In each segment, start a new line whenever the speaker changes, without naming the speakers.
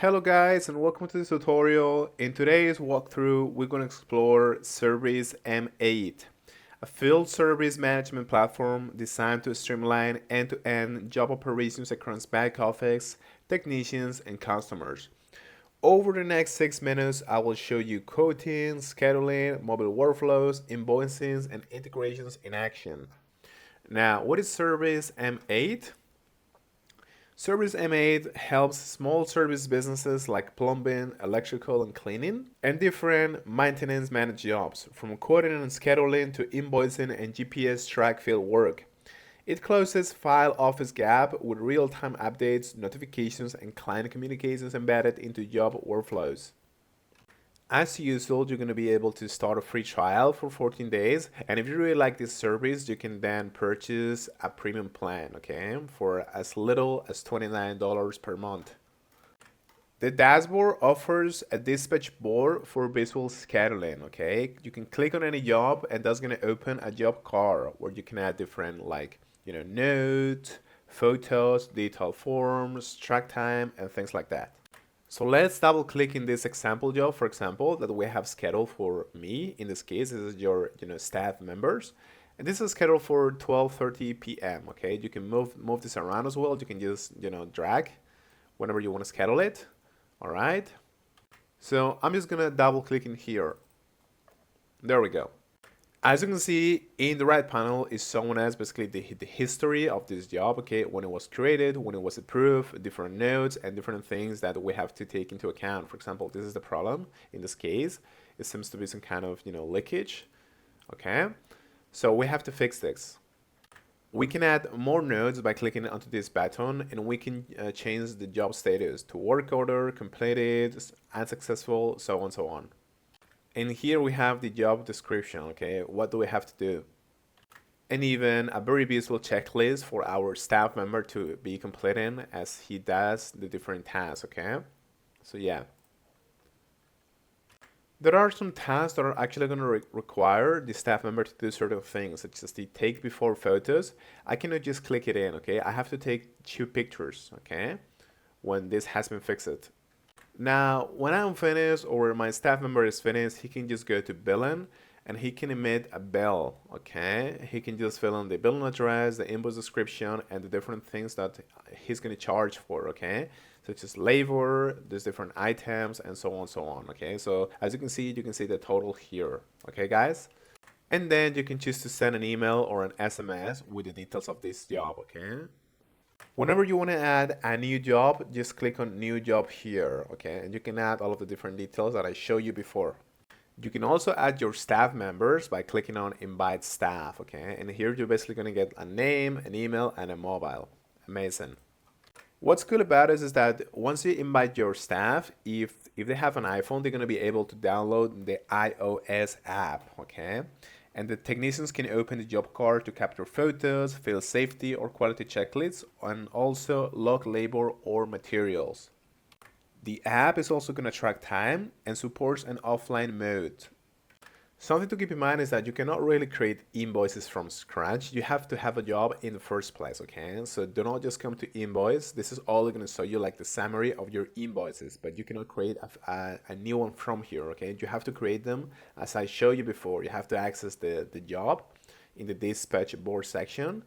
Hello guys and welcome to this tutorial. In today's walkthrough, we're going to explore Servicem8, a field service management platform designed to streamline end-to-end job operations across back office, technicians, and customers. Over the next 6 minutes, I will show you quoting, scheduling, mobile workflows, invoicing, and integrations in action. Now, what is Servicem8? Servicem8 helps small service businesses like plumbing, electrical, and cleaning, and different maintenance managed jobs, from quoting and scheduling to invoicing and GPS track field work. It closes file office gap with real-time updates, notifications, and client communications embedded into job workflows. As usual, you're going to be able to start a free trial for 14 days. And if you really like this service, you can then purchase a premium plan, okay, for as little as $29 per month. The dashboard offers a dispatch board for visual scheduling, okay? You can click on any job and that's going to open a job card where you can add different notes, photos, detailed forms, track time, and things like that. So let's double click in this example job, for example, that we have scheduled for me. In this case, this is your staff members. And this is scheduled for 12:30 p.m. Okay, you can move this around as well. You can just drag whenever you want to schedule it. All right. So I'm just gonna double click in here. There we go. As you can see, in the right panel is showing us basically the history of this job, okay, when it was created, when it was approved, different notes, and different things that we have to take into account. For example, this is the problem. In this case, it seems to be some kind of, leakage, okay? So we have to fix this. We can add more nodes by clicking onto this button, and we can change the job status to work order, completed, unsuccessful, so on, so on. And here we have the job description, okay? What do we have to do? And even a very visual checklist for our staff member to be completing as he does the different tasks, okay? So yeah. There are some tasks that are actually going to require the staff member to do certain things, such as the take before photos. I cannot just click it in, okay? I have to take 2 pictures, okay? When this has been fixed. Now, when I'm finished or my staff member is finished, he can just go to billing and he can emit a bill, okay? He can just fill in the billing address, the invoice description, and the different things that he's going to charge for, okay? Such as labor, there's different items, and so on, okay? So as you can see the total here, okay, guys? And then you can choose to send an email or an SMS with the details of this job, okay? Whenever you want to add a new job, just click on new job here, okay? And you can add all of the different details that I showed you before. You can also add your staff members by clicking on invite staff, okay? And here you're basically going to get a name, an email, and a mobile. Amazing. What's cool about this is that once you invite your staff, if they have an iPhone, they're going to be able to download the iOS app, okay? And the technicians can open the job card to capture photos, field safety or quality checklists, and also log labor or materials. The app is also going to track time and supports an offline mode. Something to keep in mind is that you cannot really create invoices from scratch. You have to have a job in the first place, okay? So do not just come to invoice. This is all going to show you like the summary of your invoices, but you cannot create a new one from here, okay? You have to create them as I showed you before. You have to access the job in the dispatch board section,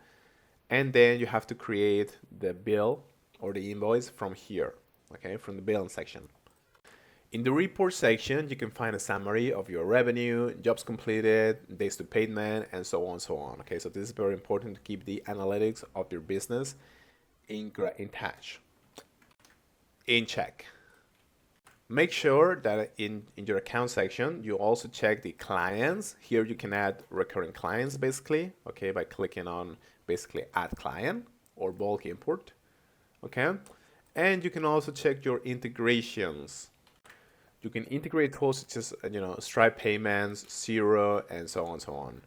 and then you have to create the bill or the invoice from here, okay? From the billing section. In the report section, you can find a summary of your revenue, jobs completed, days to payment, and so on. Okay, so this is very important to keep the analytics of your business in touch, in check. Make sure that in your account section, you also check the clients. Here you can add recurring clients basically, okay, by clicking on basically add client or bulk import, okay? And you can also check your integrations. You can integrate tools such as Stripe payments, Zero, and so on.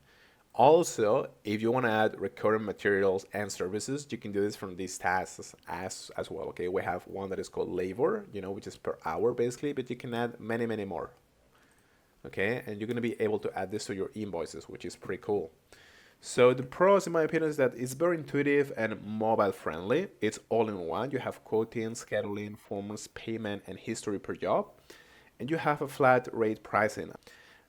Also, if you want to add recurring materials and services, you can do this from these tasks as well. Okay, we have one that is called labor, which is per hour basically, but you can add many more. Okay, and you're going to be able to add this to your invoices, which is pretty cool. So the pros, in my opinion, is that it's very intuitive and mobile friendly. It's all in one. You have quoting, scheduling, forms, payment, and history per job, and you have a flat rate pricing.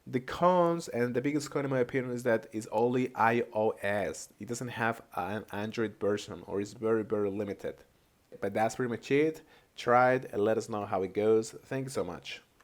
The cons, and the biggest con in my opinion, is that it's only iOS. It doesn't have an Android version, or it's very, very limited. But that's pretty much it. Try it and let us know how it goes. Thank you so much.